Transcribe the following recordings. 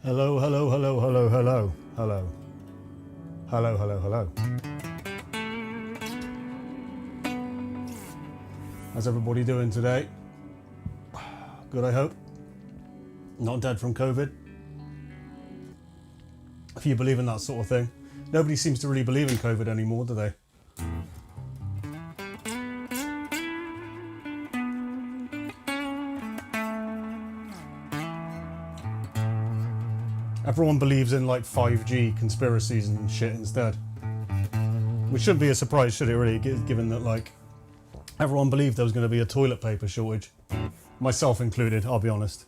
Hello, hello, hello, hello, hello, hello. Hello, hello, hello. How's everybody doing today? Good, I hope. Not dead from COVID. If you believe in that sort of thing. Nobody seems to really believe in COVID anymore, do they? Everyone believes in like 5G conspiracies and shit instead. Which shouldn't be a surprise, should it really, given that like everyone believed there was going to be a toilet paper shortage. Myself included, I'll be honest.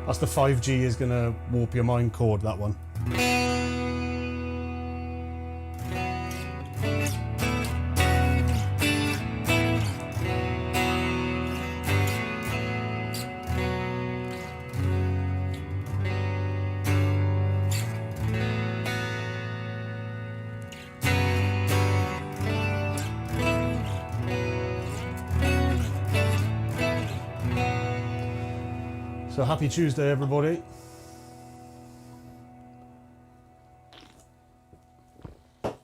That's the 5G is going to warp your mind cord, that one. So happy Tuesday, everybody.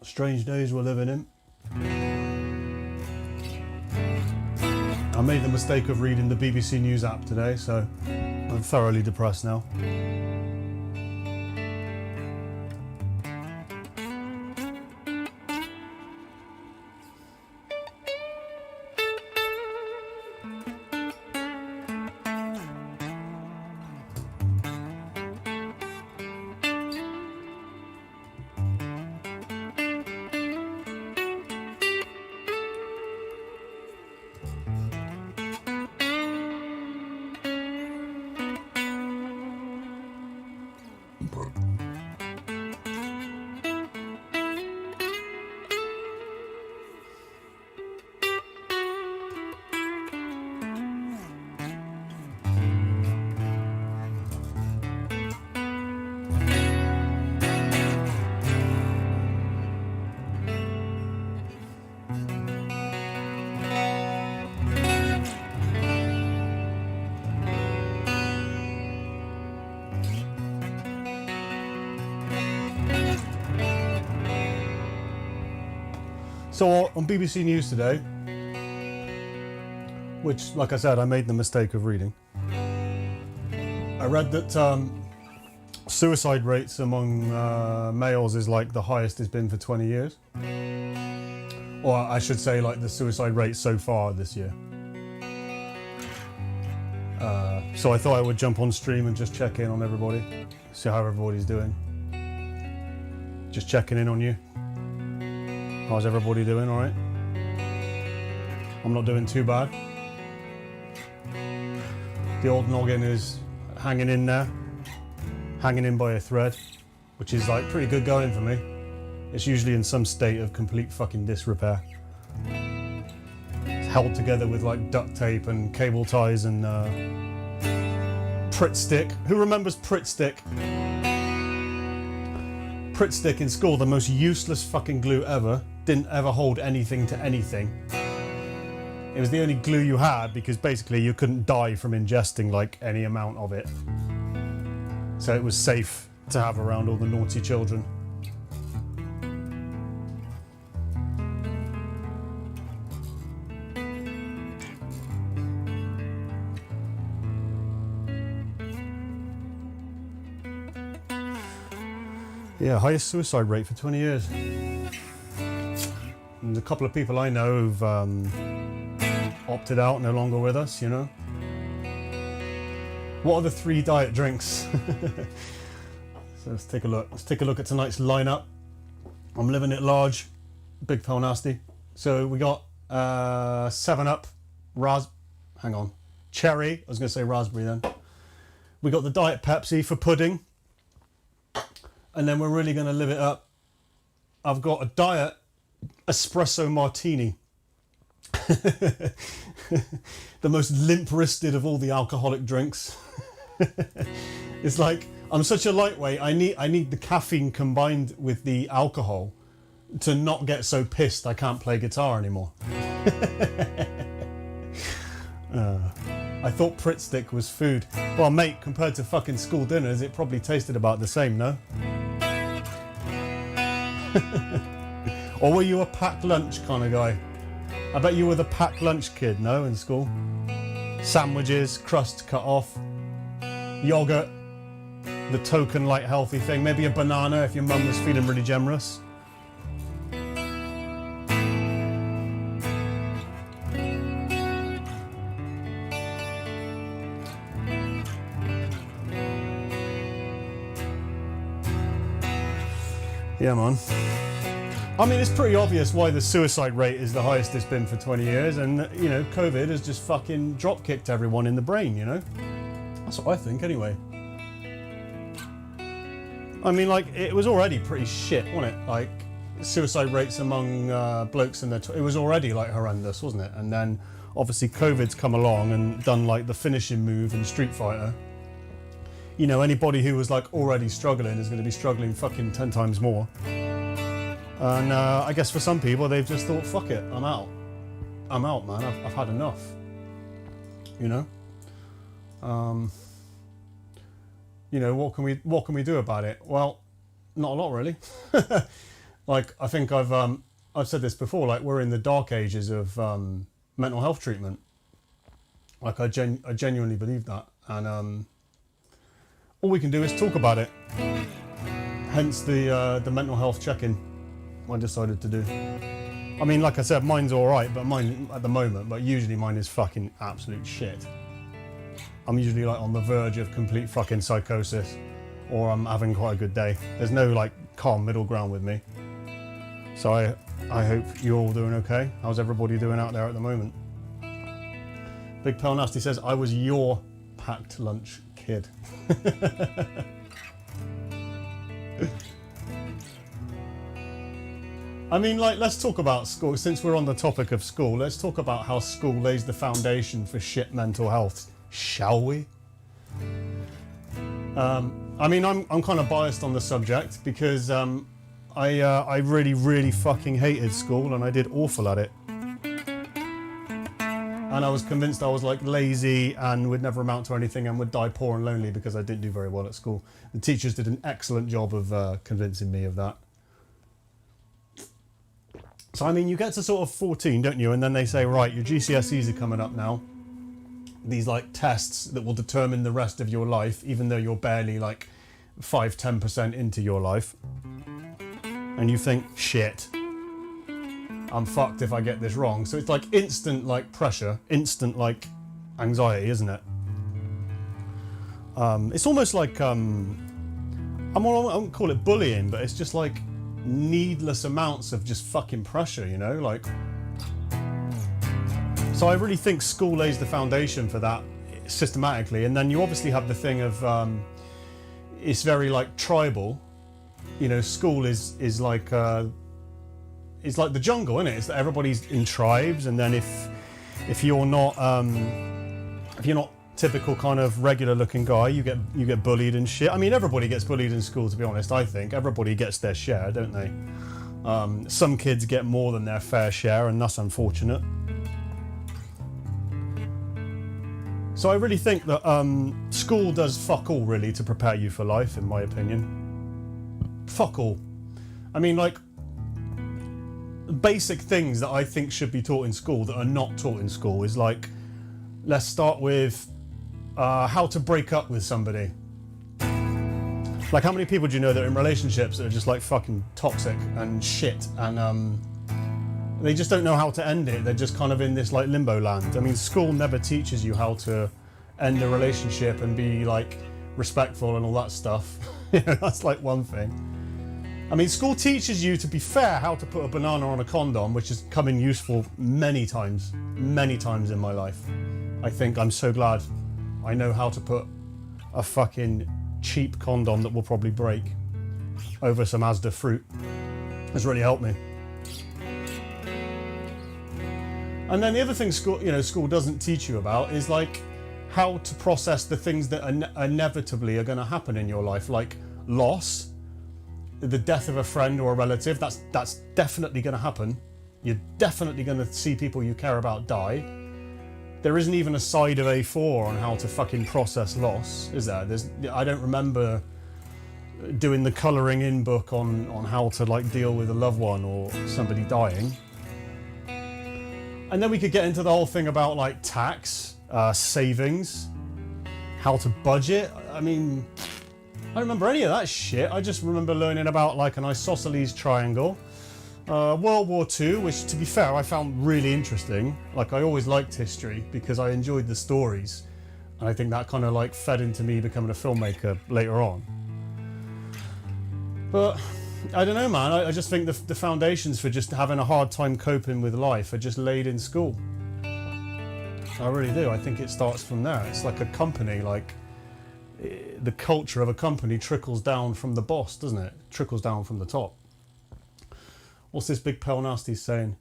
Strange days we're living in. I made the mistake of reading the BBC News app today, so I'm thoroughly depressed now. So on BBC News today, which, like I said, I made the mistake of reading, I read that suicide rates among males is like the highest it's been for 20 years. Or I should say like the suicide rate so far this year. So I thought I would jump on stream and just check in on everybody, see how everybody's doing. Just checking in on you. How's everybody doing? All right? I'm not doing too bad. The old noggin is hanging in there, hanging in by a thread, which is like pretty good going for me. It's usually in some state of complete fucking disrepair. It's held together with like duct tape and cable ties and Pritt stick. Who remembers Pritt stick? Pritt stick in school, the most useless fucking glue ever. Didn't ever hold anything to anything. It was the only glue you had because basically you couldn't die from ingesting like any amount of it. So it was safe to have around all the naughty children. Yeah, highest suicide rate for 20 years. And a couple of people I know who've opted out, no longer with us, you know. What are the 3 diet drinks? So let's take a look. Let's take a look at tonight's lineup. I'm living it large, big pal nasty. So we got 7-Up, cherry. I was going to say raspberry then. We got the Diet Pepsi for pudding. And then we're really going to live it up. I've got a Diet Espresso Martini. The most limp-wristed of all the alcoholic drinks. It's like I'm such a lightweight. I need the caffeine combined with the alcohol to not get so pissed I can't play guitar anymore. I thought Pritt stick was food. Well, mate, compared to fucking school dinners, it probably tasted about the same, no? Or were you a packed lunch kind of guy? I bet you were the packed lunch kid, no, in school? Sandwiches, crust cut off, yogurt, the token light healthy thing, maybe a banana if your mum was feeling really generous. Yeah, man. I mean, it's pretty obvious why the suicide rate is the highest it's been for 20 years, and, you know, COVID has just fucking drop-kicked everyone in the brain, you know? That's what I think, anyway. I mean, like, it was already pretty shit, wasn't it? Like, suicide rates among blokes in their... it was already, like, horrendous, wasn't it? And then, obviously, COVID's come along and done, like, the finishing move in Street Fighter. You know, anybody who was, like, already struggling is going to be struggling fucking 10 times more. And I guess for some people, they've just thought, fuck it, I'm out. I'm out, man. I've had enough. You know? You know, what can we do about it? Well, not a lot, really. Like, I think I've said this before, like, we're in the dark ages of mental health treatment. Like, I genuinely believe that. And all we can do is talk about it. Hence the mental health check-in I decided to do. I mean, like I said, mine's alright, but mine at the moment, but usually mine is fucking absolute shit. I'm usually like on the verge of complete fucking psychosis, or I'm having quite a good day. There's no like calm middle ground with me. So I hope you're all doing okay. How's everybody doing out there at the moment? Big Pale Nasty says, I was your packed lunch kid. I mean, like, let's talk about school. Since we're on the topic of school, let's talk about how school lays the foundation for shit mental health, shall we? I mean, I'm kind of biased on the subject because I really, really fucking hated school and I did awful at it. And I was convinced I was like lazy and would never amount to anything and would die poor and lonely because I didn't do very well at school. The teachers did an excellent job of convincing me of that. So, I mean, you get to sort of 14, don't you? And then they say, right, your GCSEs are coming up now. These, like, tests that will determine the rest of your life, even though you're barely, like, 5-10% into your life. And you think, shit, I'm fucked if I get this wrong. So it's, like, instant, like, pressure, instant, like, anxiety, isn't it? It's almost like, I won't call it bullying, but it's just, like, needless amounts of just fucking pressure, you know, like. So I really think school lays the foundation for that systematically, and then you obviously have the thing of it's very like tribal, you know. School is like it's like the jungle, isn't it? It's that everybody's in tribes, and then if you're not typical kind of regular looking guy, you get bullied and shit. I mean, everybody gets bullied in school, to be honest. I think everybody gets their share, don't they? Some kids get more than their fair share, and that's unfortunate. So I really think that school does fuck all really to prepare you for life, in my opinion. Fuck all. I mean, like, basic things that I think should be taught in school that are not taught in school is like, let's start with how to break up with somebody. Like, how many people do you know that are in relationships that are just like fucking toxic and shit, and they just don't know how to end it? They're just kind of in this like limbo land. I mean, school never teaches you how to end a relationship and be like respectful and all that stuff. You know, that's like one thing. I mean, school teaches you, to be fair, how to put a banana on a condom, which has come in useful many times in my life. I think I'm so glad I know how to put a fucking cheap condom that will probably break over some Asda fruit. It's really helped me. And then the other thing school doesn't teach you about is like how to process the things that inevitably are going to happen in your life, like loss, the death of a friend or a relative. That's definitely going to happen. You're definitely going to see people you care about die. There isn't even a side of A4 on how to fucking process loss, is there? I don't remember doing the colouring in book on how to like deal with a loved one or somebody dying. And then we could get into the whole thing about like tax, savings, how to budget. I mean, I don't remember any of that shit. I just remember learning about like an isosceles triangle, World War II, which to be fair, I found really interesting. Like I always liked history because I enjoyed the stories. And I think that kind of like fed into me becoming a filmmaker later on. But I don't know, man. I just think the foundations for just having a hard time coping with life are just laid in school. I really do. I think it starts from there. It's like a company, like the culture of a company trickles down from the boss, doesn't it? Trickles down from the top. What's this Big Pale Nasty saying?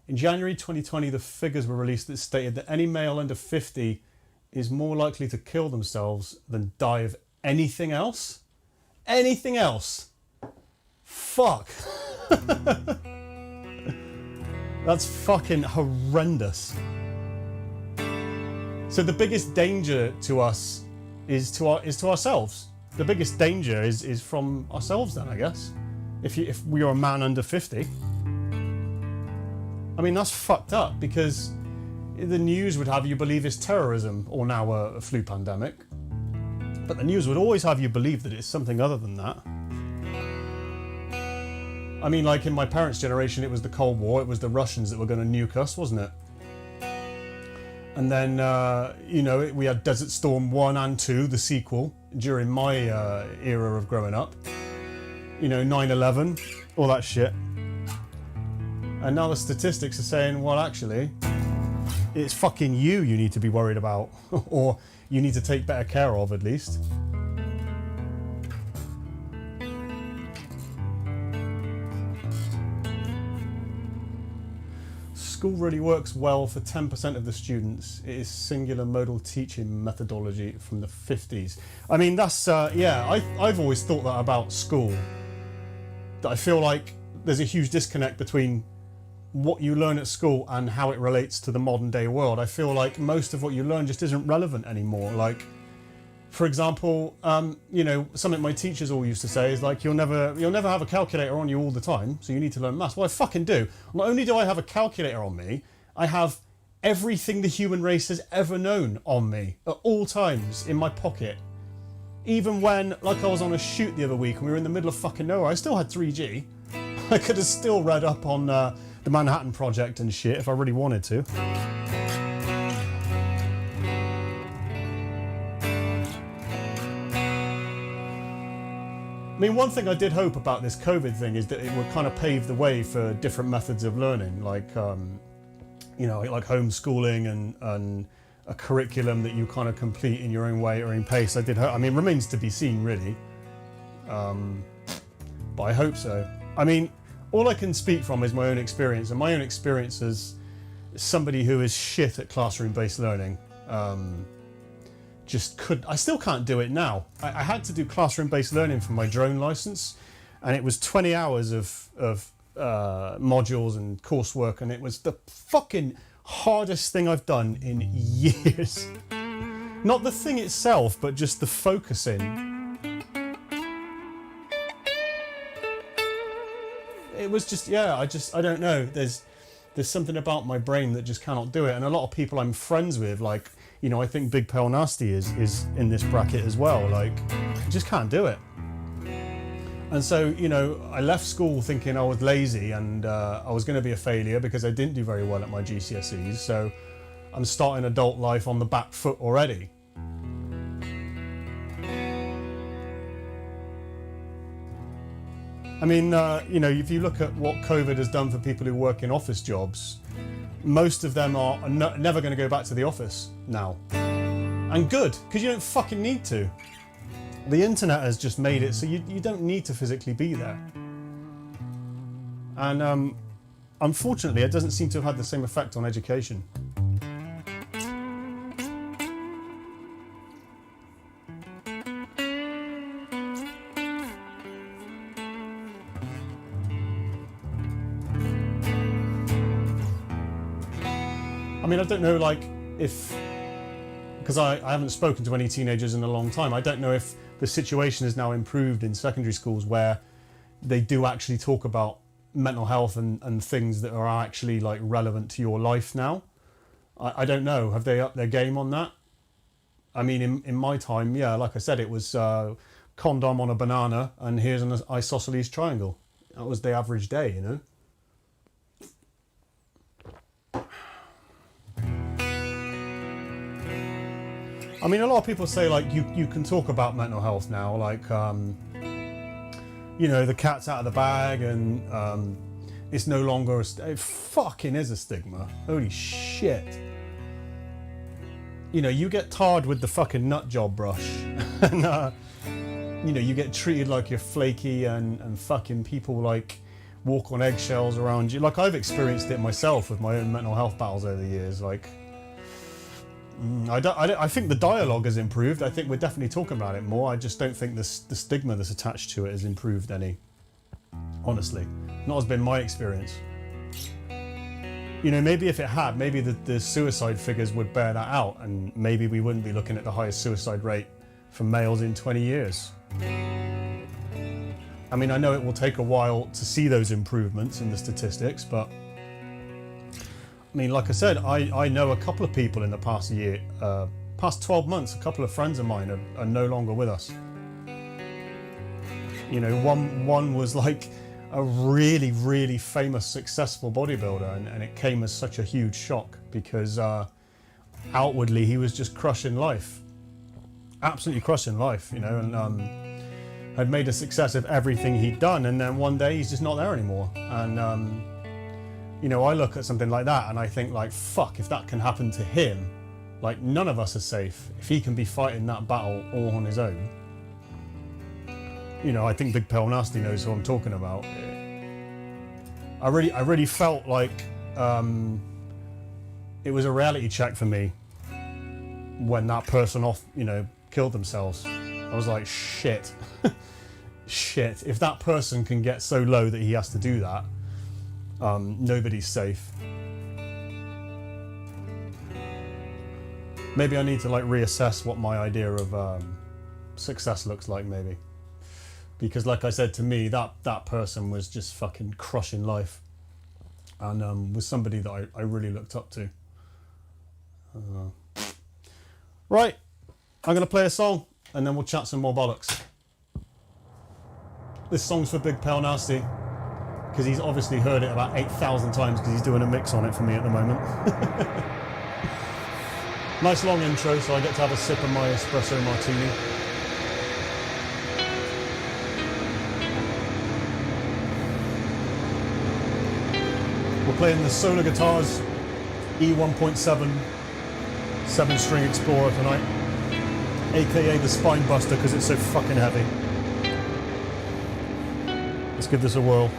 In January 2020, the figures were released that stated that any male under 50 is more likely to kill themselves than die of anything else. Anything else. Fuck. That's fucking horrendous. So the biggest danger to us is to ourselves. The biggest danger is from ourselves then, I guess. If we are a man under 50. I mean, that's fucked up because the news would have you believe it's terrorism or now a flu pandemic. But the news would always have you believe that it's something other than that. I mean, like in my parents' generation, it was the Cold War. It was the Russians that were going to nuke us, wasn't it? And then, you know, we had Desert Storm 1 and 2, the sequel, during my era of growing up. You know, 9/11, all that shit. And now the statistics are saying, well, actually, it's fucking you need to be worried about, or you need to take better care of, at least. School really works well for 10% of the students. It is singular modal teaching methodology from the 50s. I mean, that's, yeah, I've always thought that about school. That I feel like there's a huge disconnect between what you learn at school and how it relates to the modern day world. I feel like most of what you learn just isn't relevant anymore. Like, for example, you know, something my teachers all used to say is like, you'll never have a calculator on you all the time, so you need to learn maths. Well, I fucking do. Not only do I have a calculator on me, I have everything the human race has ever known on me at all times in my pocket. Even when, like I was on a shoot the other week and we were in the middle of fucking nowhere, I still had 3G. I could have still read up on the Manhattan Project and shit if I really wanted to. I mean, one thing I did hope about this COVID thing is that it would kind of pave the way for different methods of learning, like, you know, like homeschooling and a curriculum that you kind of complete in your own way or own pace. I did hope, I mean, remains to be seen, really. But I hope so. I mean, all I can speak from is my own experience, and my own experience as somebody who is shit at classroom-based learning. I still can't do it now. I had to do classroom-based learning for my drone license, and it was 20 hours of modules and coursework, and it was the fucking hardest thing I've done in years. Not the thing itself, but just the focusing. It was just, yeah, I don't know. There's something about my brain that just cannot do it, and a lot of people I'm friends with, like, you know, I think Big Pale Nasty is in this bracket as well. Like, I just can't do it. And so, you know, I left school thinking I was lazy and I was going to be a failure because I didn't do very well at my GCSEs. So I'm starting adult life on the back foot already. I mean, you know, if you look at what COVID has done for people who work in office jobs, most of them are never going to go back to the office now. And good, because you don't fucking need to. The internet has just made it so you don't need to physically be there. And unfortunately, it doesn't seem to have had the same effect on education. mean, I don't know, like, if, because I haven't spoken to any teenagers in a long time, I don't know if the situation is now improved in secondary schools where they do actually talk about mental health and things that are actually like relevant to your life now. I don't know. Have they upped their game on that? I mean, in my time, yeah, like I said, it was condom on a banana and here's an isosceles triangle. That was the average day, you know? I mean, a lot of people say, like, you can talk about mental health now, like, you know, the cat's out of the bag and it's no longer it fucking is a stigma. Holy shit. You know, you get tarred with the fucking nut job brush and, you know, you get treated like you're flaky and fucking people, like, walk on eggshells around you. Like, I've experienced it myself with my own mental health battles over the years, like... I think the dialogue has improved. I think we're definitely talking about it more. I just don't think the stigma that's attached to it has improved any. Honestly, not has been my experience. You know, maybe if it had, maybe the suicide figures would bear that out, and maybe we wouldn't be looking at the highest suicide rate for males in 20 years. I mean, I know it will take a while to see those improvements in the statistics, but I mean, like I said, I know a couple of people in the past year, past 12 months, a couple of friends of mine are no longer with us. You know, one was like a really, really famous, successful bodybuilder, and it came as such a huge shock because outwardly he was just crushing life. Absolutely crushing life, you know, and had made a success of everything he'd done, and then one day he's just not there anymore. And you know, I look at something like that and I think, like, fuck, if that can happen to him, like, none of us are safe. If he can be fighting that battle all on his own. You know, I think Big Pale Nasty knows who I'm talking about. I really felt like it was a reality check for me when that person killed themselves. I was like, shit. Shit. If that person can get so low that he has to do that, nobody's safe. Maybe I need to, like, reassess what my idea of success looks like, maybe. Because, like I said, to me, that person was just fucking crushing life, and was somebody that I really looked up to. Right, I'm gonna play a song and then we'll chat some more bollocks. This song's for Big Pale Nasty, because he's obviously heard it about 8,000 times because he's doing a mix on it for me at the moment. Nice long intro, so I get to have a sip of my espresso martini. We're playing the Solar Guitars E1.7 7-string Explorer tonight, aka the Spine Buster because it's so fucking heavy. Let's give this a whirl.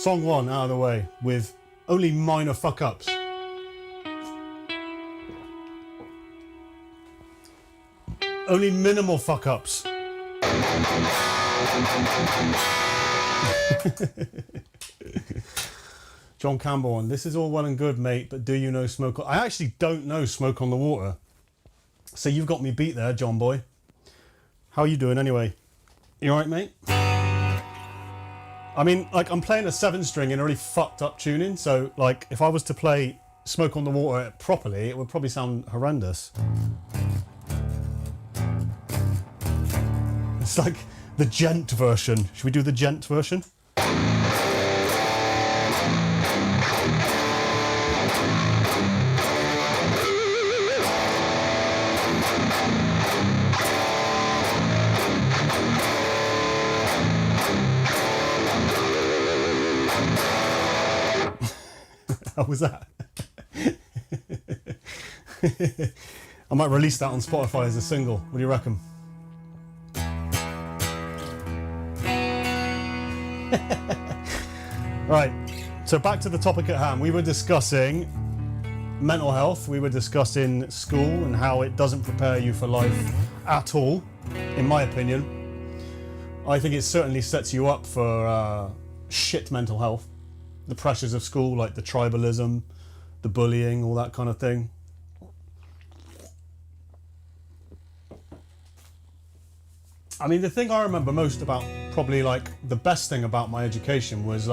Song 1 out of the way with only minor fuck ups. Only minimal fuck ups. John Campbell, this is all well and good, mate, but do you know Smoke on... I actually don't know Smoke on the Water. So you've got me beat there, John boy. How are you doing anyway? You alright, mate? I mean, like, I'm playing a 7-string in a really fucked up tuning, so, like, if I was to play Smoke on the Water properly, it would probably sound horrendous. It's like the gent version. Should we do the gent version? How was that? I might release that on Spotify as a single. What do you reckon? Right, so back to the topic at hand. We were discussing mental health. We were discussing school and how it doesn't prepare you for life at all, in my opinion. I think it certainly sets you up for shit mental health. The pressures of school, like the tribalism, the bullying, all that kind of thing. I mean, the thing I remember most about, probably like the best thing about my education was,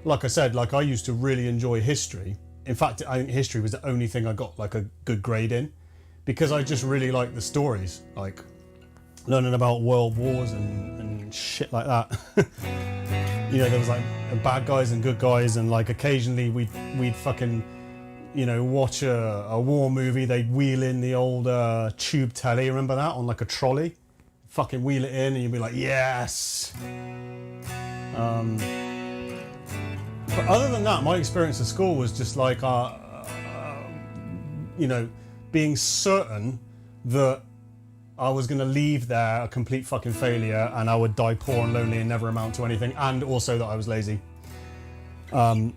like I said, like I used to really enjoy history. In fact, I think history was the only thing I got like a good grade in, because I just really liked the stories, like learning about world wars and shit like that. You know, there was like bad guys and good guys, and like occasionally we'd fucking, you know, watch a war movie. They'd wheel in the old tube telly, remember that, on like a trolley? Fucking wheel it in and you'd be like, yes! But other than that, my experience at school was just like, you know, being certain that I was going to leave there a complete fucking failure and I would die poor and lonely and never amount to anything, and also that I was lazy. I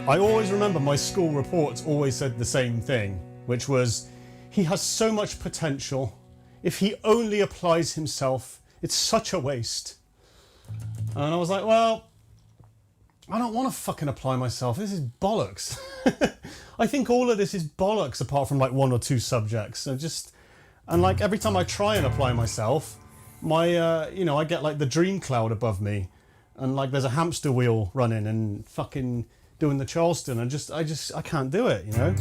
always remember my school reports always said the same thing, which was, he has so much potential. If he only applies himself, it's such a waste. And I was like, well, I don't want to fucking apply myself. This is bollocks. I think all of this is bollocks apart from like 1 or 2 subjects. So just, and like every time I try and apply myself, my, you know, I get like the dream cloud above me, and like there's a hamster wheel running and fucking doing the Charleston, and I can't do it, you know?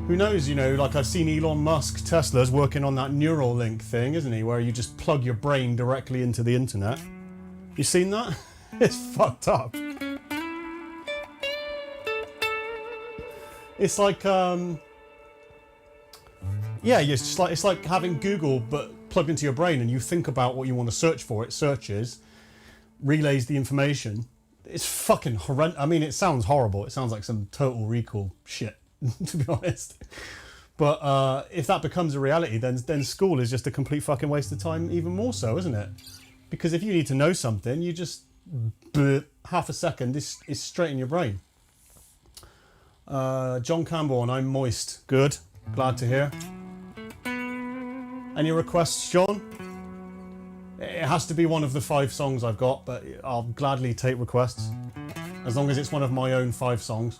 Who knows, you know, like I've seen Elon Musk, Tesla's working on that Neuralink thing, isn't he? Where you just plug your brain directly into the internet. You seen that? It's fucked up. It's like, yeah, it's like having Google but plugged into your brain, and you think about what you want to search for, it searches, relays the information. It's fucking horrendous. I mean, it sounds horrible. It sounds like some Total Recall shit, to be honest. But if that becomes a reality, then school is just a complete fucking waste of time, even more so, isn't it? Because if you need to know something, you just half a second, it's straight in your brain. John Campbell, and I'm moist. Good. Glad to hear. Any requests, John? It has to be one of the 5 songs I've got, but I'll gladly take requests. As long as it's one of my own 5 songs.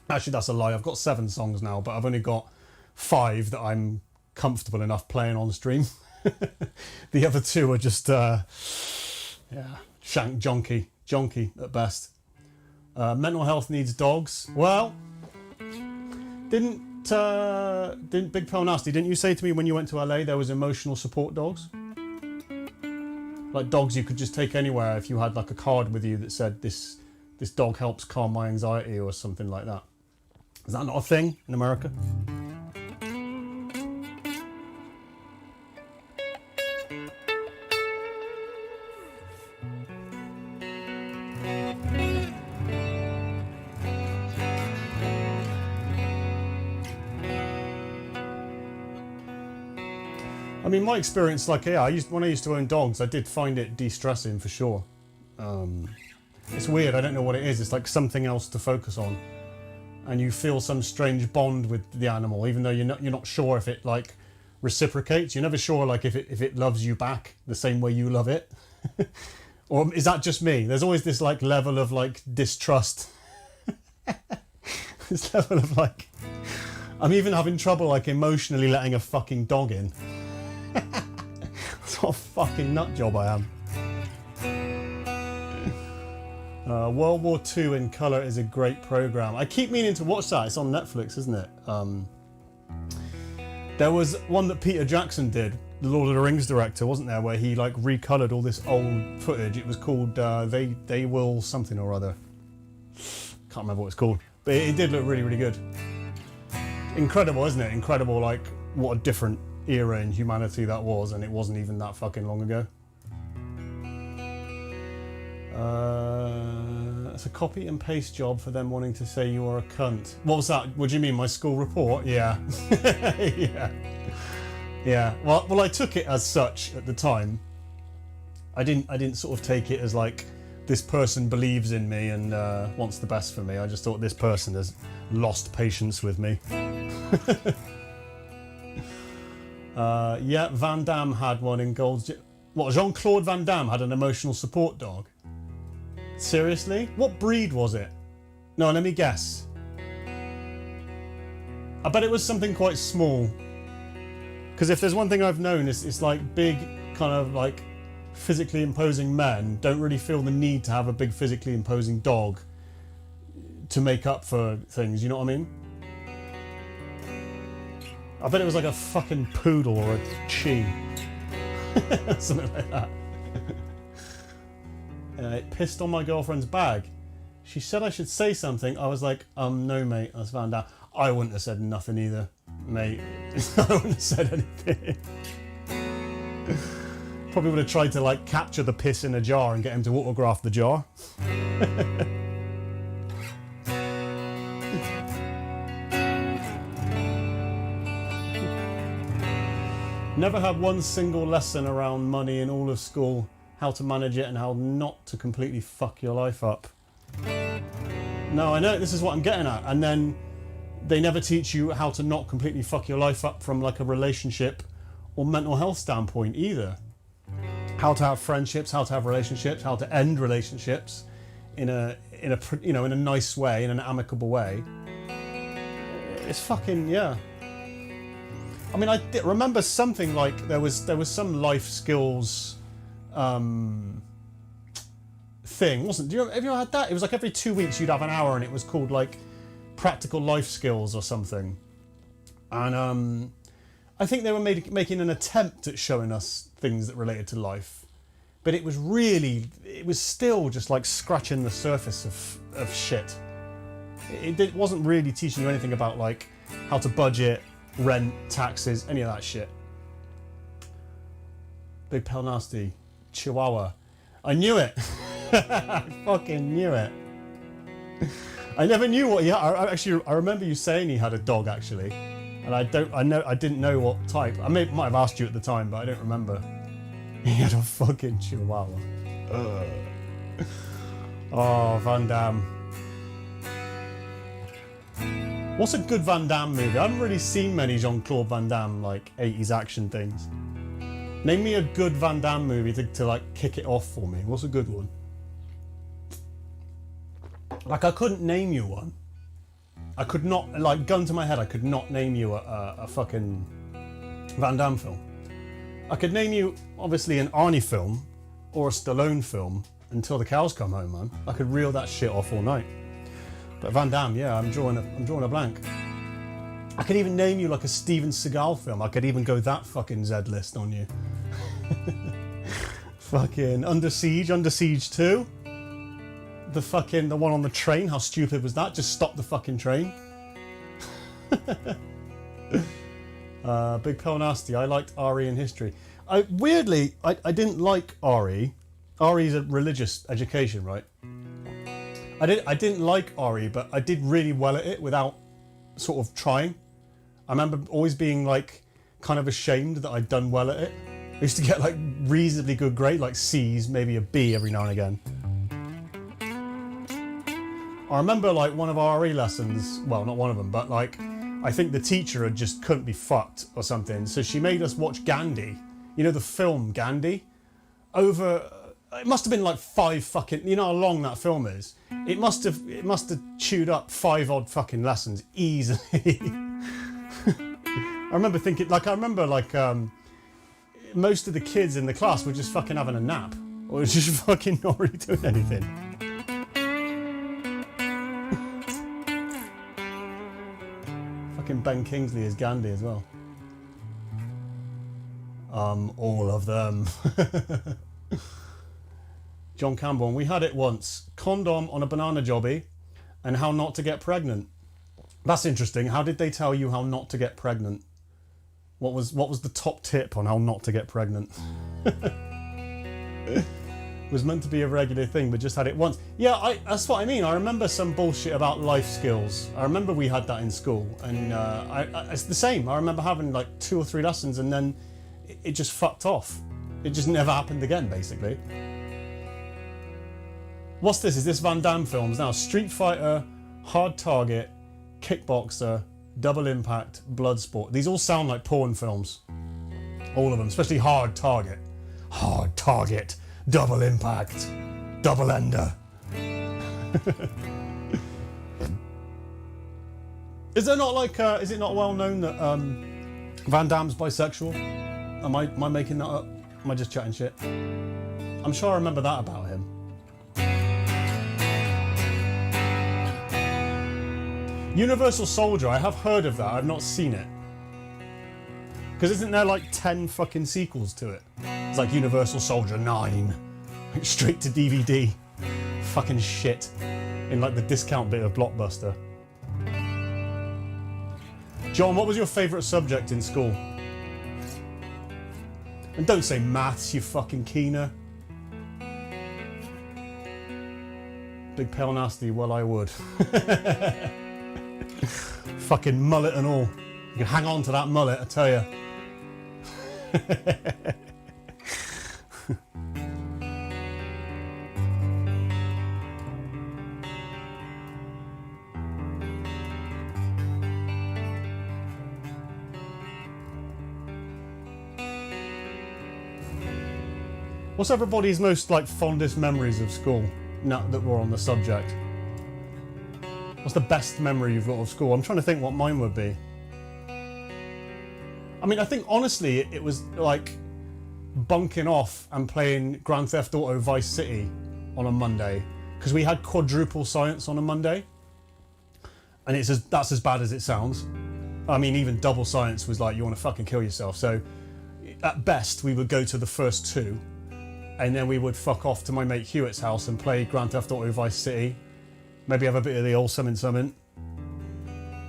Actually, that's a lie. I've got 7 songs now, but I've only got 5 that I'm comfortable enough playing on stream. The other 2 are just, yeah, shank jonky at best. Mental health needs dogs. Well, didn't Big Pearl Nasty, didn't you say to me when you went to LA there was emotional support dogs? Like dogs you could just take anywhere if you had like a card with you that said this dog helps calm my anxiety or something like that. Is that not a thing in America? I mean, my experience, like, yeah, when I used to own dogs, I did find it de-stressing for sure. It's weird, I don't know what it is. It's like something else to focus on, and you feel some strange bond with the animal, even though you're not sure if it like reciprocates. You're never sure like if it loves you back the same way you love it, or is that just me? There's always this like level of like distrust. This level of like, I'm even having trouble like emotionally letting a fucking dog in. That's what a fucking nut job I am. World War II in colour is a great programme. I keep meaning to watch that. It's on Netflix, isn't it? There was one that Peter Jackson did, the Lord of the Rings director, wasn't there, where he like recoloured all this old footage. It was called They Will something or other. Can't remember what it's called, but it did look really, really good. Incredible, isn't it? Incredible, like what a different era in humanity that was, and it wasn't even that fucking long ago. It's a copy and paste job for them wanting to say you are a cunt. What was that? What do you mean, my school report? Yeah. Yeah. Well, I took it as such at the time. I didn't sort of take it as like this person believes in me and wants the best for me. I just thought this person has lost patience with me. Yeah, Van Damme had one in Gold's... What, Jean-Claude Van Damme had an emotional support dog? Seriously? What breed was it? No, let me guess. I bet it was something quite small. Because if there's one thing I've known, it's like big, kind of like physically imposing men don't really feel the need to have a big physically imposing dog to make up for things, you know what I mean? I bet it was like a fucking poodle or a chi. Something like that. It pissed on my girlfriend's bag. She said I should say something. I was like, no mate, that's Van Damme. I wouldn't have said nothing either, mate. I wouldn't have said anything. Probably would have tried to like capture the piss in a jar and get him to autograph the jar. Never had one single lesson around money in all of school, how to manage it and how not to completely fuck your life up. No, I know, this is what I'm getting at. And then they never teach you how to not completely fuck your life up from like a relationship or mental health standpoint either. How to have friendships, how to have relationships, how to end relationships in a nice way, in an amicable way. It's fucking, yeah. I mean, I remember something like there was some life skills thing, wasn't? Have you ever had that? It was like every 2 weeks you'd have an hour, and it was called like practical life skills or something. And I think they were making an attempt at showing us things that related to life, but it was still just like scratching the surface of shit. It wasn't really teaching you anything about like how to budget, rent, taxes, any of that shit. Big Pal Nasty, Chihuahua. I knew it. I fucking knew it. I never knew what he had. I remember you saying he had a dog actually, and I didn't know what type. I might have asked you at the time, but I don't remember. He had a fucking Chihuahua. Oh, Van Damme. What's a good Van Damme movie? I haven't really seen many Jean-Claude Van Damme like 80s action things. Name me a good Van Damme movie to like kick it off for me. What's a good one? Like I couldn't name you one. I could not, like gun to my head, I could not name you a fucking Van Damme film. I could name you obviously an Arnie film or a Stallone film until the cows come home, man. I could reel that shit off all night. But Van Damme, yeah, I'm drawing a blank. I could even name you like a Steven Seagal film. I could even go that fucking Z list on you. Fucking Under Siege 2. The one on the train, how stupid was that? Just stop the fucking train. Big Pal Nasty, I liked RE in history. Weirdly, I didn't like RE. RE is a religious education, right? I didn't like RE, but I did really well at it without sort of trying. I remember always being like kind of ashamed that I'd done well at it. I used to get like reasonably good grade, like C's, maybe a B every now and again. I remember like one of our RE lessons, well, not one of them, but like I think the teacher had just couldn't be fucked or something, so she made us watch Gandhi. You know the film Gandhi? Over, it must have been like 5 fucking, you know how long that film is? It must have chewed up 5 odd fucking lessons easily. I remember thinking, like, most of the kids in the class were just fucking having a nap, or just fucking not really doing anything. Fucking Ben Kingsley is Gandhi as well. All of them. John Campbell, and we had it once. Condom on a banana jobby and how not to get pregnant. That's interesting. How did they tell you how not to get pregnant? What was the top tip on how not to get pregnant? It was meant to be a regular thing, but just had it once. Yeah, that's what I mean. I remember some bullshit about life skills. I remember we had that in school, and it's the same. I remember having like 2 or 3 lessons, and then it just fucked off. It just never happened again, basically. What's this? Is this Van Damme films now? Street Fighter, Hard Target, Kickboxer, Double Impact, Bloodsport. These all sound like porn films. All of them, especially Hard Target. Hard Target, Double Impact, Double Ender. Is there not like, is it not well known that Van Damme's bisexual? Am I making that up? Am I just chatting shit? I'm sure I remember that about him. Universal Soldier, I have heard of that, I've not seen it. Because isn't there like 10 fucking sequels to it? It's like Universal Soldier 9. Like straight to DVD. Fucking shit. In like the discount bit of Blockbuster. John, what was your favourite subject in school? And don't say maths, you fucking keener. Big pale nasty, well I would. Fucking mullet and all. You can hang on to that mullet, I tell you. What's everybody's most like fondest memories of school, now that we're on the subject? What's the best memory you've got of school? I'm trying to think what mine would be. I mean, I think honestly it was like bunking off and playing Grand Theft Auto Vice City on a Monday, because we had quadruple science on a Monday, and that's as bad as it sounds. I mean, even double science was like you want to fucking kill yourself. So at best we would go to the first 2, and then we would fuck off to my mate Hewitt's house and play Grand Theft Auto Vice City. Maybe have a bit of the old something.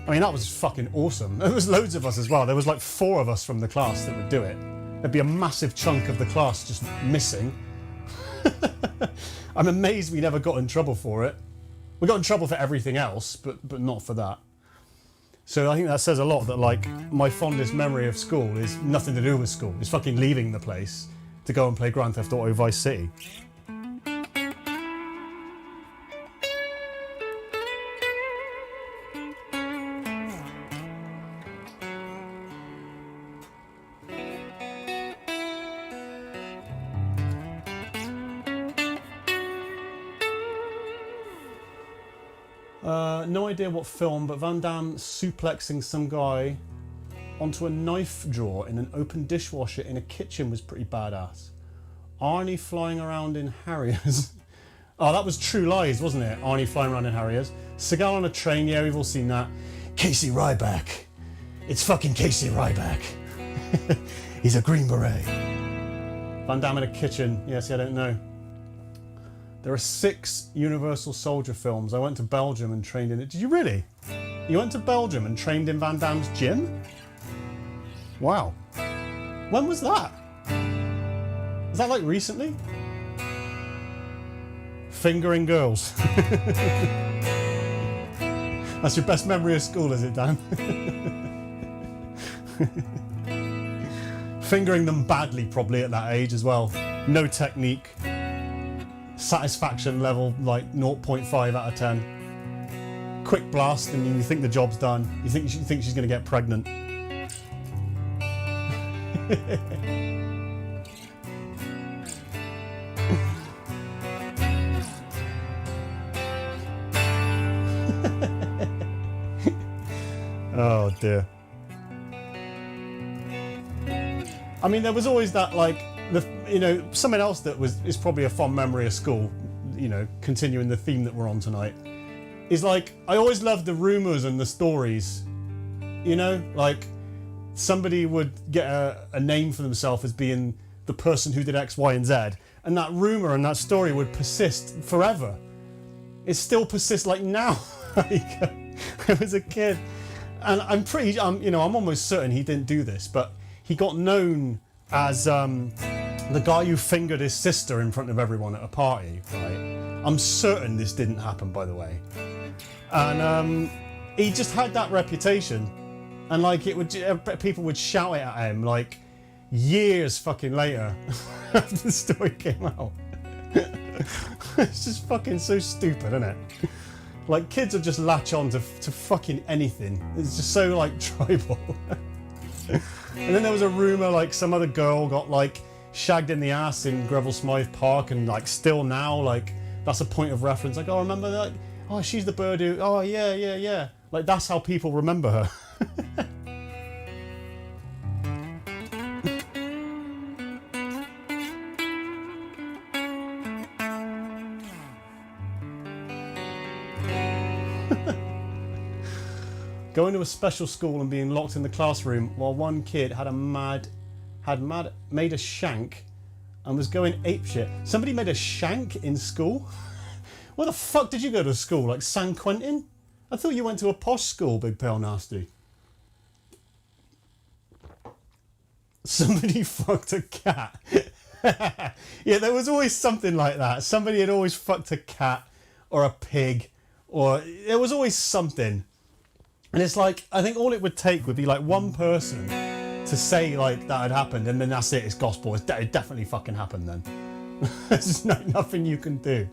I mean, that was fucking awesome. There was loads of us as well. There was like 4 of us from the class that would do it. There'd be a massive chunk of the class just missing. I'm amazed we never got in trouble for it. We got in trouble for everything else, but not for that. So I think that says a lot, that like my fondest memory of school is nothing to do with school. It's fucking leaving the place to go and play Grand Theft Auto Vice City. No idea what film, but Van Damme suplexing some guy onto a knife drawer in an open dishwasher in a kitchen was pretty badass. Arnie flying around in Harriers. Oh, that was True Lies, wasn't it? Arnie flying around in Harriers. Seagal on a train, yeah, we've all seen that. Casey Ryback. It's fucking Casey Ryback. He's a Green Beret. Van Damme in a kitchen. Yes, I don't know. There are 6 Universal Soldier films. I went to Belgium and trained in it. Did you really? You went to Belgium and trained in Van Damme's gym? Wow. When was that? Was that like recently? Fingering girls. That's your best memory of school, is it, Dan? Fingering them badly probably at that age as well. No technique. Satisfaction level like 0.5 out of 10. Quick blast and you think the job's done. You think she's going to get pregnant. Oh dear. I mean, there was always that, like, something else that is probably a fond memory of school, continuing the theme that we're on tonight, is like, I always loved the rumours and the stories, like somebody would get a name for themselves as being the person who did X, Y, and Z, and that rumour and that story would persist forever. It still persists, like now. Like, I was a kid, and I'm almost certain he didn't do this, but he got known as the guy who fingered his sister in front of everyone at a party, right? I'm certain this didn't happen, by the way. And he just had that reputation, and like people would shout it at him like years fucking later after the story came out. It's just fucking so stupid, isn't it? Like, kids will just latch on to fucking anything. It's just so like tribal. And then there was a rumour like some other girl got like shagged in the ass in Greville Smythe Park, and like still now, like that's a point of reference. Like, oh, remember that? Oh, she's the bird who, oh yeah. Like, that's how people remember her. Going to a special school and being locked in the classroom while one kid had made a shank and was going apeshit. Somebody made a shank in school? Where the fuck did you go to school? Like San Quentin? I thought you went to a posh school, Big Pale Nasty. Somebody fucked a cat. Yeah, there was always something like that. Somebody had always fucked a cat or a pig, or there was always something. And it's like, I think all it would take would be like one person to say like that had happened, and then that's it, it's gospel. It definitely fucking happened then. There's just nothing you can do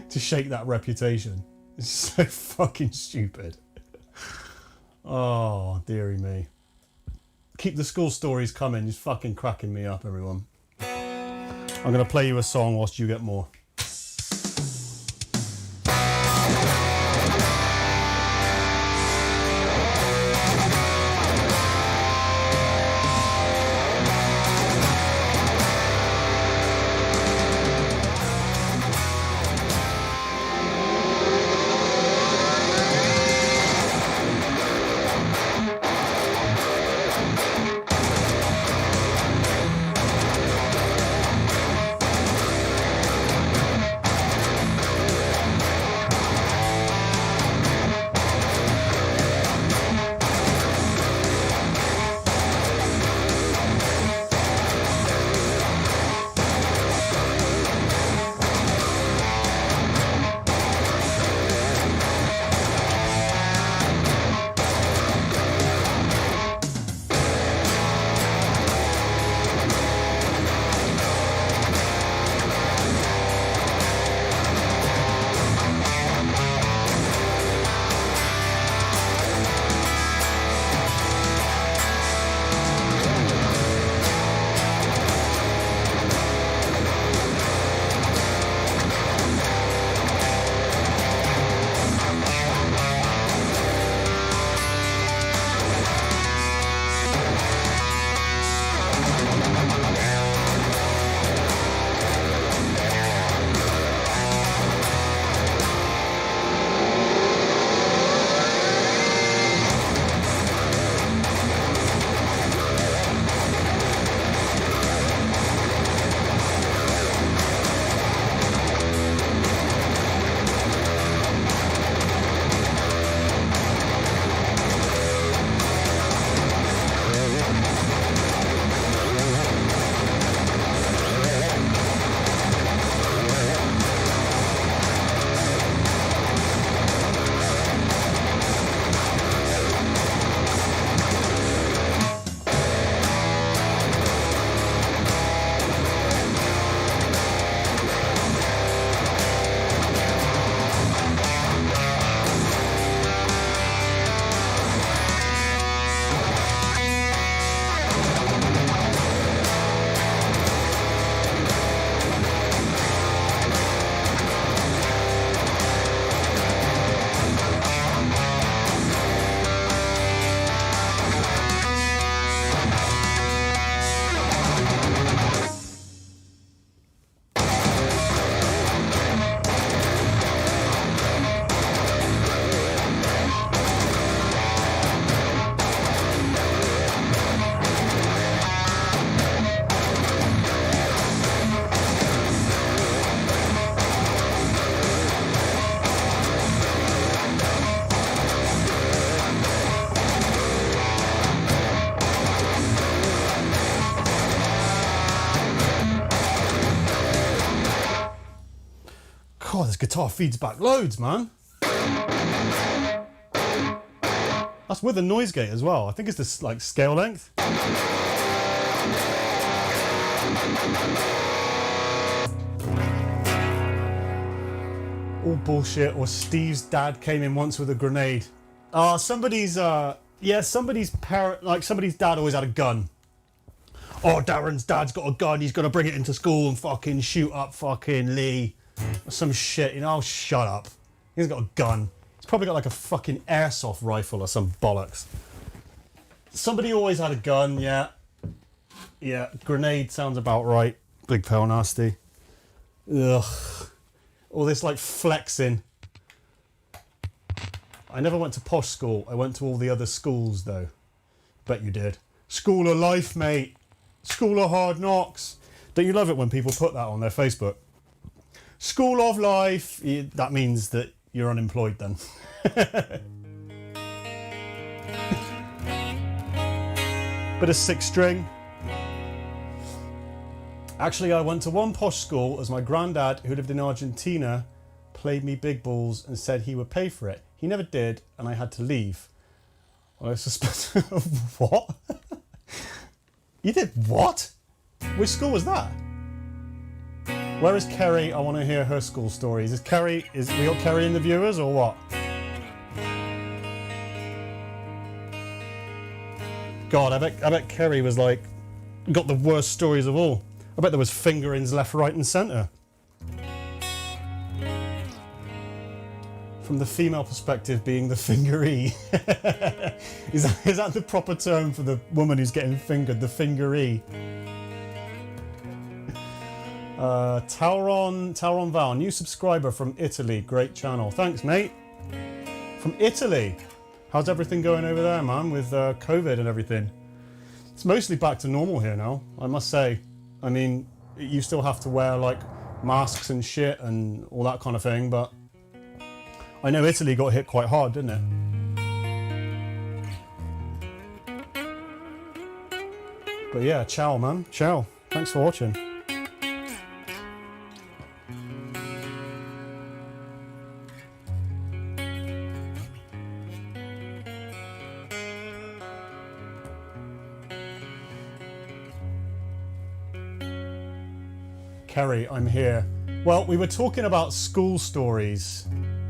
to shake that reputation. It's so fucking stupid. Oh, dearie me. Keep the school stories coming. It's fucking cracking me up, everyone. I'm going to play you a song whilst you get more. God, this guitar feeds back loads, man. That's with a noise gate as well. I think it's this like scale length. All bullshit. Or Steve's dad came in once with a grenade. Somebody's parent, like somebody's dad always had a gun. Oh, Darren's dad's got a gun. He's gonna bring it into school and fucking shoot up fucking Lee. Or some shit, you know. Oh, shut up. He's got a gun. He's probably got like a fucking airsoft rifle or some bollocks. Somebody always had a gun, yeah. Yeah, grenade sounds about right. Big pal nasty. Ugh. All this like flexing. I never went to posh school. I went to all the other schools though. Bet you did. School of life, mate. School of hard knocks. Don't you love it when people put that on their Facebook? School of life. That means that you're unemployed then. Bit of six string. Actually, I went to one posh school as my granddad, who lived in Argentina, played me big balls and said he would pay for it. He never did, and I had to leave. I suspect... What? You did what? Which school was that? Where is Kerry? I want to hear her school stories. We got Kerry in the viewers or what? God, I bet Kerry was like, got the worst stories of all. I bet there was fingerings left, right and centre. From the female perspective being the fingeree. is that the proper term for the woman who's getting fingered, the fingeree? Tauron Val, new subscriber from Italy. Great channel. Thanks, mate. From Italy. How's everything going over there, man, with COVID and everything? It's mostly back to normal here now, I must say. I mean, you still have to wear like masks and shit and all that kind of thing, but I know Italy got hit quite hard, didn't it? But yeah, ciao, man. Ciao. Thanks for watching. Kerry, I'm here. Well, we were talking about school stories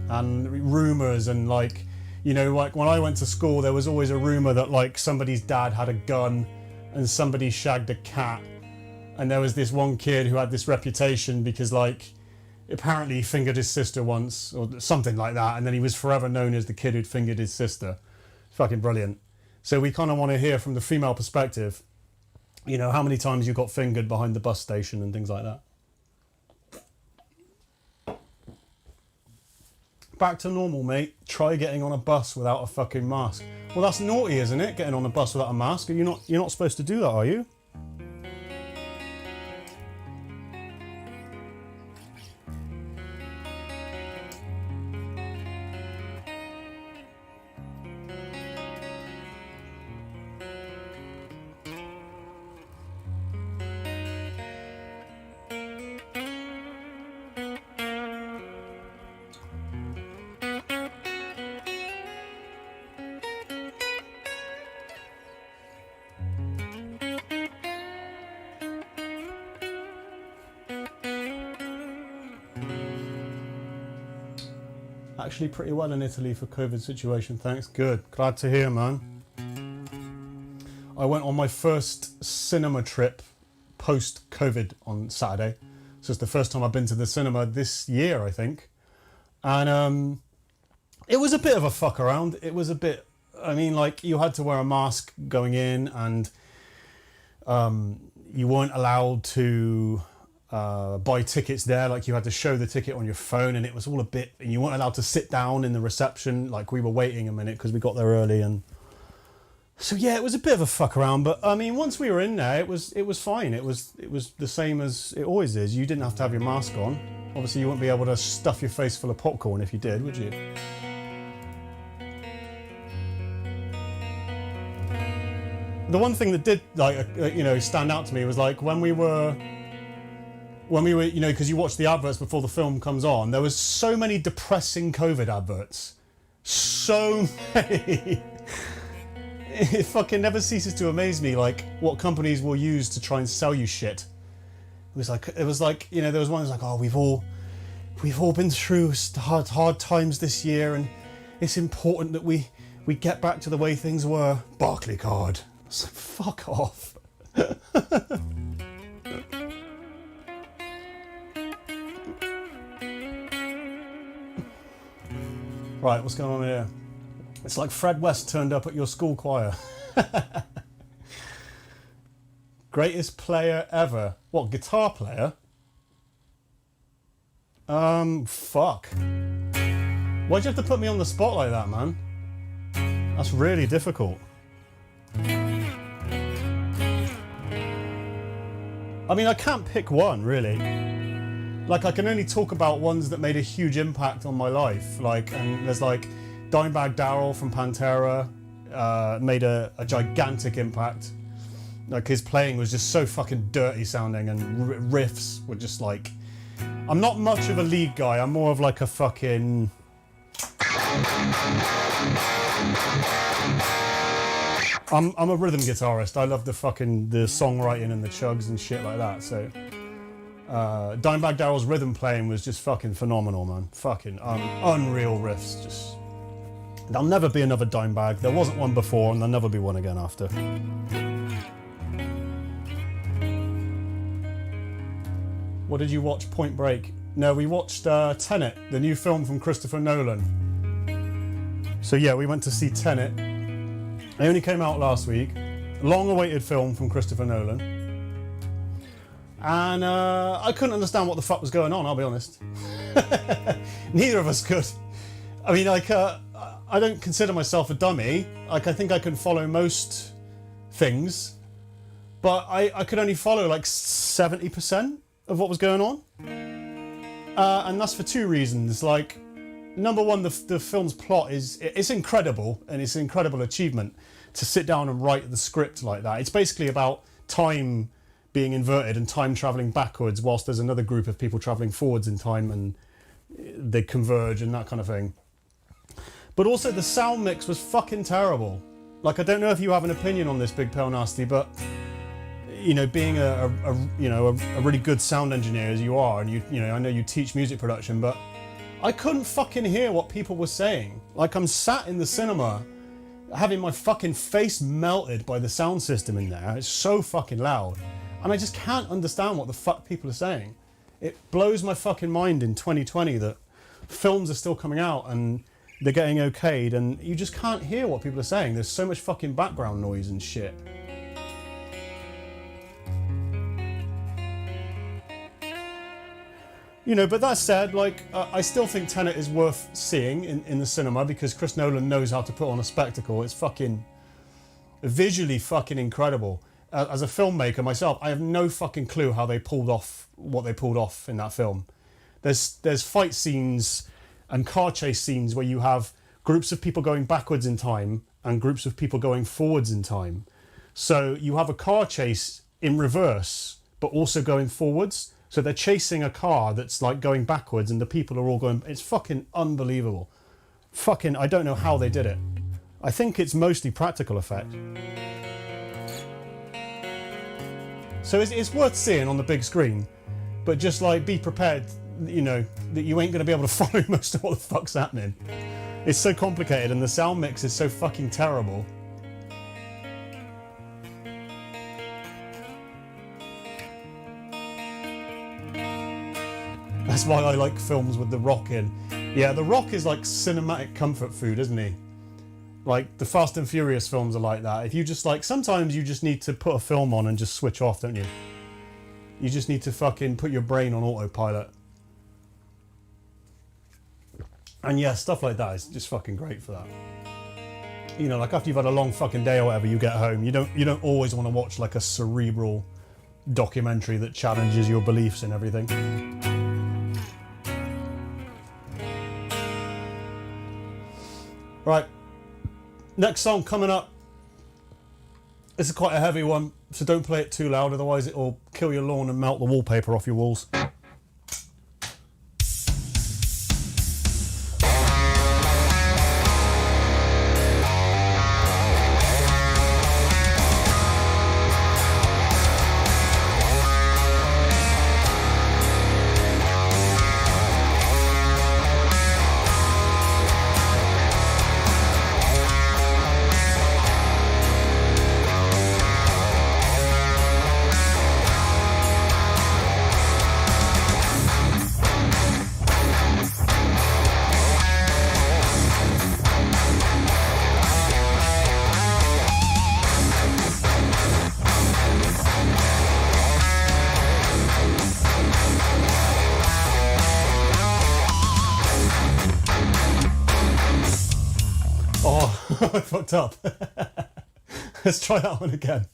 and rumours and like, you know, like when I went to school there was always a rumour that like somebody's dad had a gun and somebody shagged a cat, and there was this one kid who had this reputation because like apparently he fingered his sister once or something like that, and then he was forever known as the kid who'd fingered his sister. Fucking brilliant. So we kind of want to hear from the female perspective, you know, how many times you got fingered behind the bus station and things like that. Back to normal, mate. Try getting on a bus without a fucking mask. Well, that's naughty, isn't it? Getting on a bus without a mask. You're not supposed to do that, are you? Actually pretty well in Italy for COVID situation, thanks. Good, glad to hear, man. I went on my first cinema trip post-COVID on Saturday. So it's the first time I've been to the cinema this year, I think. And it was a bit of a fuck around. It was a bit, I mean, like you had to wear a mask going in, and you weren't allowed to buy tickets there. Like you had to show the ticket on your phone, and it was all a bit, and you weren't allowed to sit down in the reception. Like we were waiting a minute because we got there early, and so yeah, it was a bit of a fuck around. But I mean, once we were in there, it was fine. It was the same as it always is. You didn't have to have your mask on. Obviously you wouldn't be able to stuff your face full of popcorn if you did, would you? The one thing that did like you know stand out to me was like when we were when we were, you know, because you watch the adverts before the film comes on, there was so many depressing COVID adverts. So many. It fucking never ceases to amaze me, like, what companies will use to try and sell you shit. It was like, you know, there was one that was like, oh, we've all been through hard times this year, and it's important that we get back to the way things were. Barclaycard. It's like, fuck off. Right, what's going on here? It's like Fred West turned up at your school choir. Greatest player ever. What, guitar player? Fuck. Why'd you have to put me on the spot like that, man? That's really difficult. I mean, I can't pick one, really. Like, I can only talk about ones that made a huge impact on my life. Like, and there's like Dimebag Darrell from Pantera made a gigantic impact. Like, his playing was just so fucking dirty sounding, and riffs were just like... I'm not much of a lead guy, I'm more of like a fucking... I'm a rhythm guitarist. I love the songwriting and the chugs and shit like that, so... Dimebag Darrell's rhythm playing was just fucking phenomenal, man. Fucking unreal riffs. Just there'll never be another Dimebag. There wasn't one before, and there'll never be one again after. What did you watch? Point Break? No, we watched Tenet, the new film from Christopher Nolan. So yeah, we went to see Tenet. It only came out last week. Long-awaited film from Christopher Nolan. And I couldn't understand what the fuck was going on, I'll be honest. Neither of us could. I mean, like, I don't consider myself a dummy. Like, I think I can follow most things. But I could only follow like 70% of what was going on. And that's for two reasons. Like, number one, the film's plot it's incredible, and it's an incredible achievement to sit down and write the script like that. It's basically about time being inverted and time travelling backwards whilst there's another group of people travelling forwards in time, and they converge and that kind of thing. But also the sound mix was fucking terrible. Like, I don't know if you have an opinion on this, Big Pale Nasty, but you know, being a really good sound engineer as you are, and you know, I know you teach music production, but I couldn't fucking hear what people were saying. Like, I'm sat in the cinema having my fucking face melted by the sound system in there. It's so fucking loud. And I just can't understand what the fuck people are saying. It blows my fucking mind in 2020 that films are still coming out and they're getting okayed, and you just can't hear what people are saying. There's so much fucking background noise and shit. You know, but that said, like, I still think Tenet is worth seeing in the cinema, because Chris Nolan knows how to put on a spectacle. It's fucking visually fucking incredible. As a filmmaker myself, I have no fucking clue how they pulled off what they pulled off in that film. There's fight scenes and car chase scenes where you have groups of people going backwards in time and groups of people going forwards in time. So you have a car chase in reverse, but also going forwards. So they're chasing a car that's like going backwards, and the people are all going... It's fucking unbelievable. Fucking, I don't know how they did it. I think it's mostly practical effect. So it's worth seeing on the big screen, but just like be prepared, you know, that you ain't going to be able to follow most of what the fuck's happening. It's so complicated, and the sound mix is so fucking terrible. That's why I like films with The Rock in. Yeah, The Rock is like cinematic comfort food, isn't he? Like, the Fast and Furious films are like that. If you just like, sometimes you just need to put a film on and just switch off, don't you? You just need to fucking put your brain on autopilot. And yeah, stuff like that is just fucking great for that. You know, like after you've had a long fucking day or whatever, you get home, you don't always want to watch like a cerebral documentary that challenges your beliefs and everything. Right. Next song coming up. This is quite a heavy one, so don't play it too loud, otherwise it will kill your lawn and melt the wallpaper off your walls. I fucked up. Let's try that one again.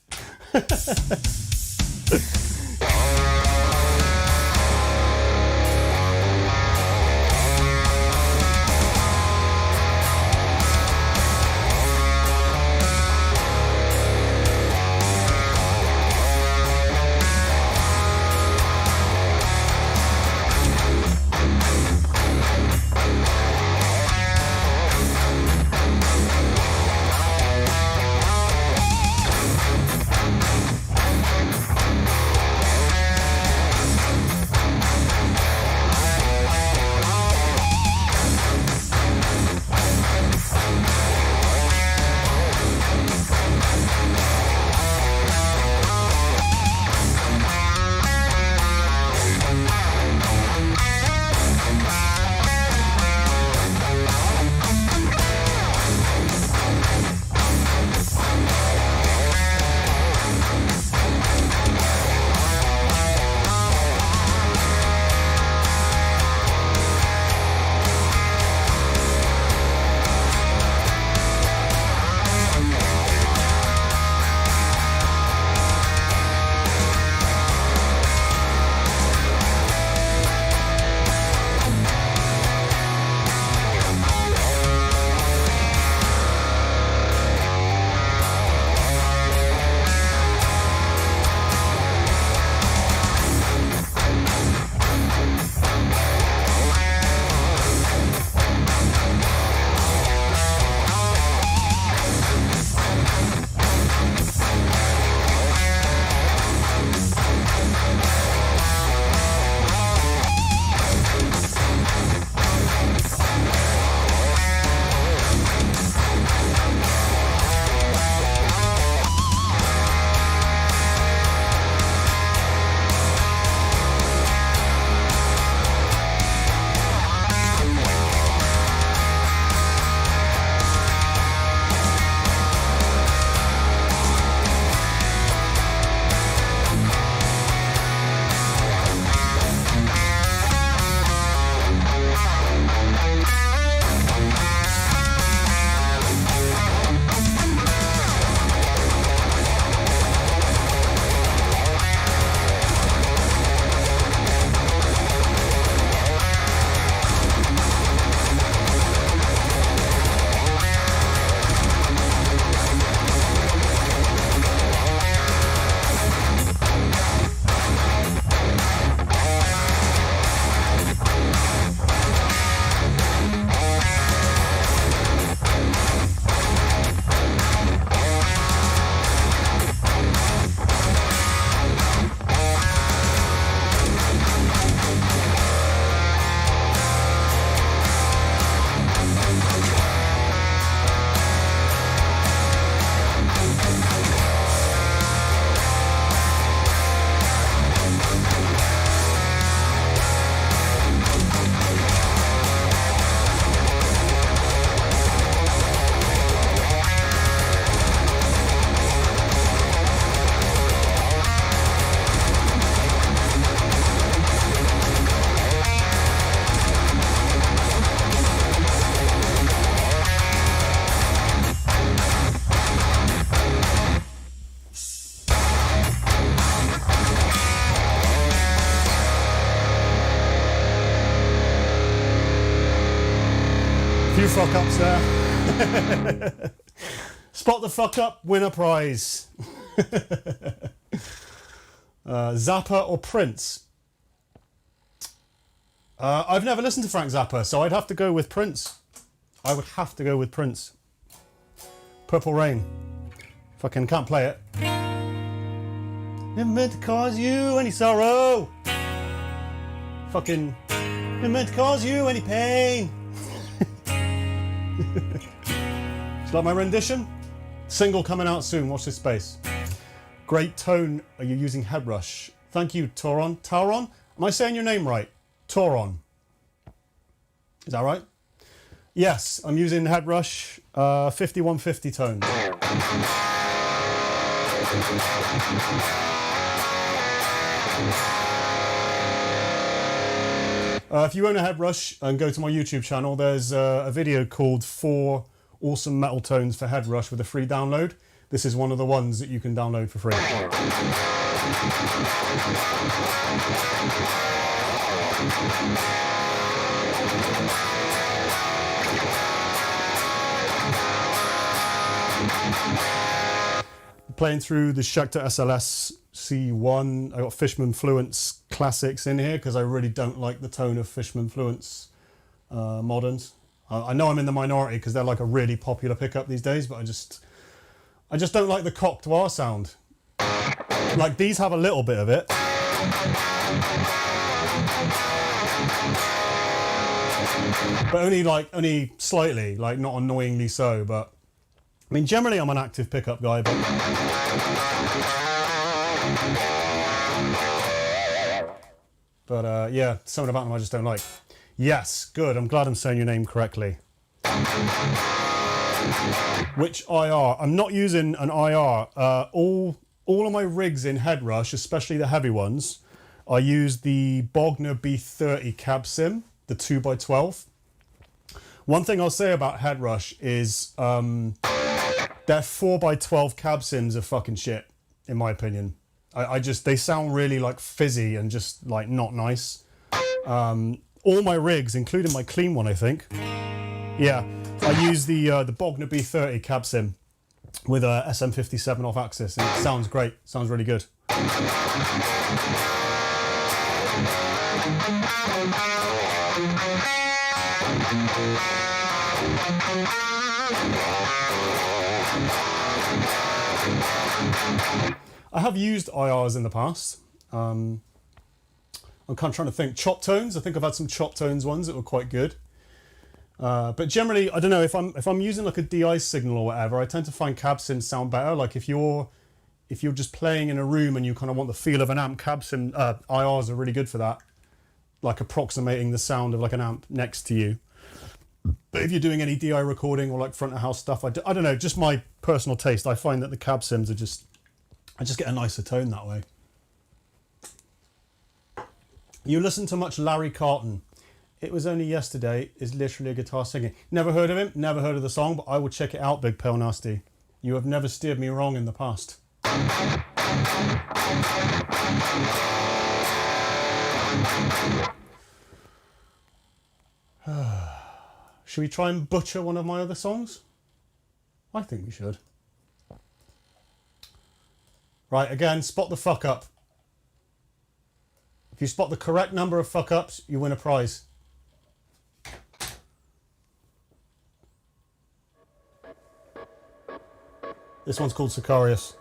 Few fuck ups there. Spot the fuck up, win a prize. Zappa or Prince? I've never listened to Frank Zappa, so I'd have to go with Prince. I would have to go with Prince. Purple Rain. Fucking can't play it. Never meant to cause you any sorrow. Fucking never meant to cause you any pain. Do you like my rendition? Single coming out soon, watch this space. Great tone, are you using Headrush? Thank you, Tauron. Tauron? Am I saying your name right? Tauron. Is that right? Yes, I'm using Headrush 5150 tone. If you own a Headrush and go to my YouTube channel, there's a video called 4 Awesome Metal Tones for Headrush with a free download. This is one of the ones that you can download for free. Playing through the Schecter SLS C1. I got Fishman Fluence classics in here because I really don't like the tone of Fishman Fluence moderns. I know I'm in the minority because they're like a really popular pickup these days, but I just don't like the Cocteau sound. Like these have a little bit of it. But only slightly, like not annoyingly so, but I mean generally I'm an active pickup guy, but yeah, something about them I just don't like. Yes, good, I'm glad I'm saying your name correctly. Which IR? I'm not using an IR. All of my rigs in Headrush, especially the heavy ones, I use the Bogner B30 cab sim, the 2x12. One thing I'll say about Headrush is their 4x12 cab sims are fucking shit, in my opinion. They sound really like fizzy and just like not nice. All my rigs, including my clean one, I think. Yeah, I use the Bogner B30 cab sim with a SM57 off axis, and it sounds great. Sounds really good. I have used IRs in the past. I'm kind of trying to think. Chop tones. I think I've had some chop tones ones that were quite good. But generally, I don't know, if I'm using like a DI signal or whatever, I tend to find cab sims sound better. Like if you're just playing in a room and you kind of want the feel of an amp, cab sim IRs are really good for that. Like approximating the sound of like an amp next to you. But if you're doing any DI recording or like front of house stuff, I don't know, just my personal taste. I find that the cab sims are I just get a nicer tone that way. You listen to much Larry Carlton. It Was Only Yesterday is literally a guitar singing. Never heard of him, never heard of the song, but I will check it out, Big Pale Nasty. You have never steered me wrong in the past. Should we try and butcher one of my other songs? I think we should. Right, again, spot the fuck up. If you spot the correct number of fuck ups, you win a prize. This one's called Sicarius.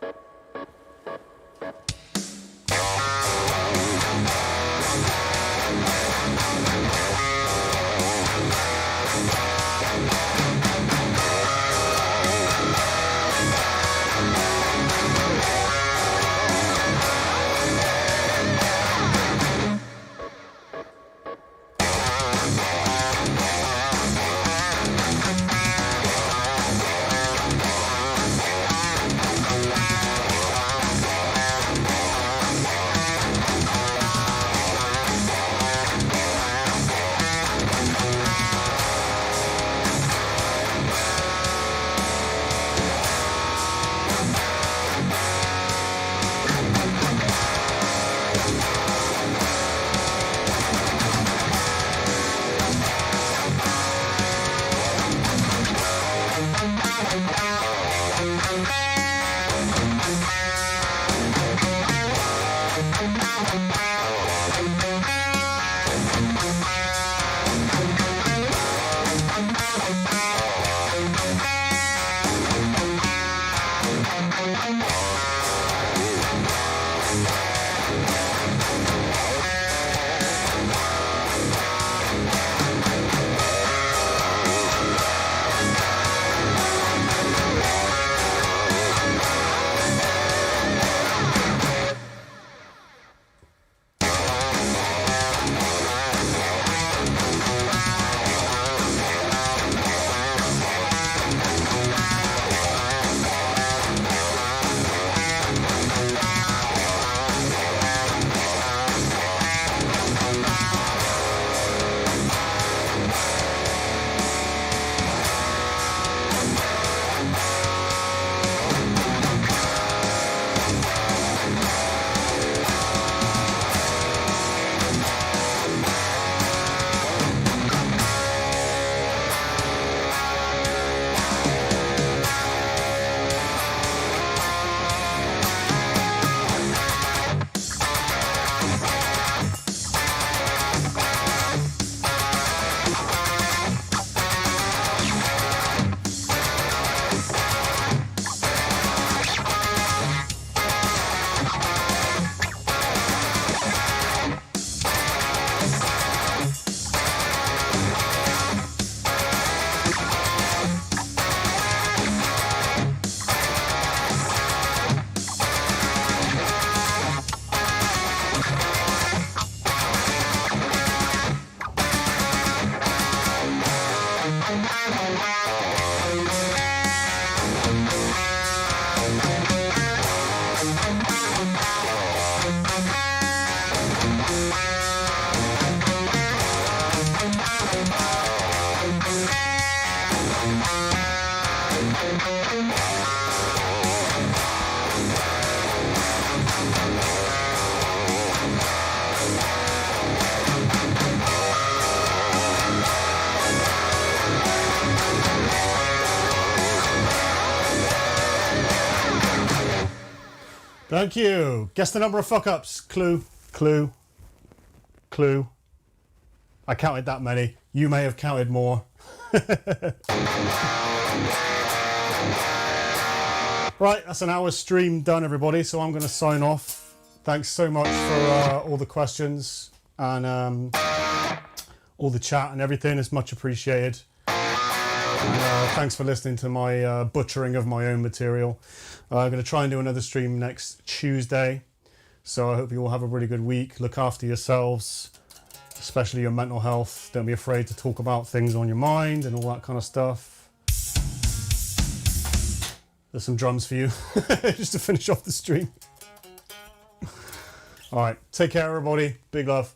Thank you. Guess the number of fuck-ups. Clue, clue, clue. I counted that many. You may have counted more. Right, that's an hour's stream done, everybody. So I'm going to sign off. Thanks so much for all the questions and all the chat and everything. It's much appreciated. And, thanks for listening to my butchering of my own material. I'm going to try and do another stream next Tuesday. So I hope you all have a really good week. Look after yourselves, especially your mental health. Don't be afraid to talk about things on your mind and all that kind of stuff. There's some drums for you, just to finish off the stream. All right, take care, everybody. Big love.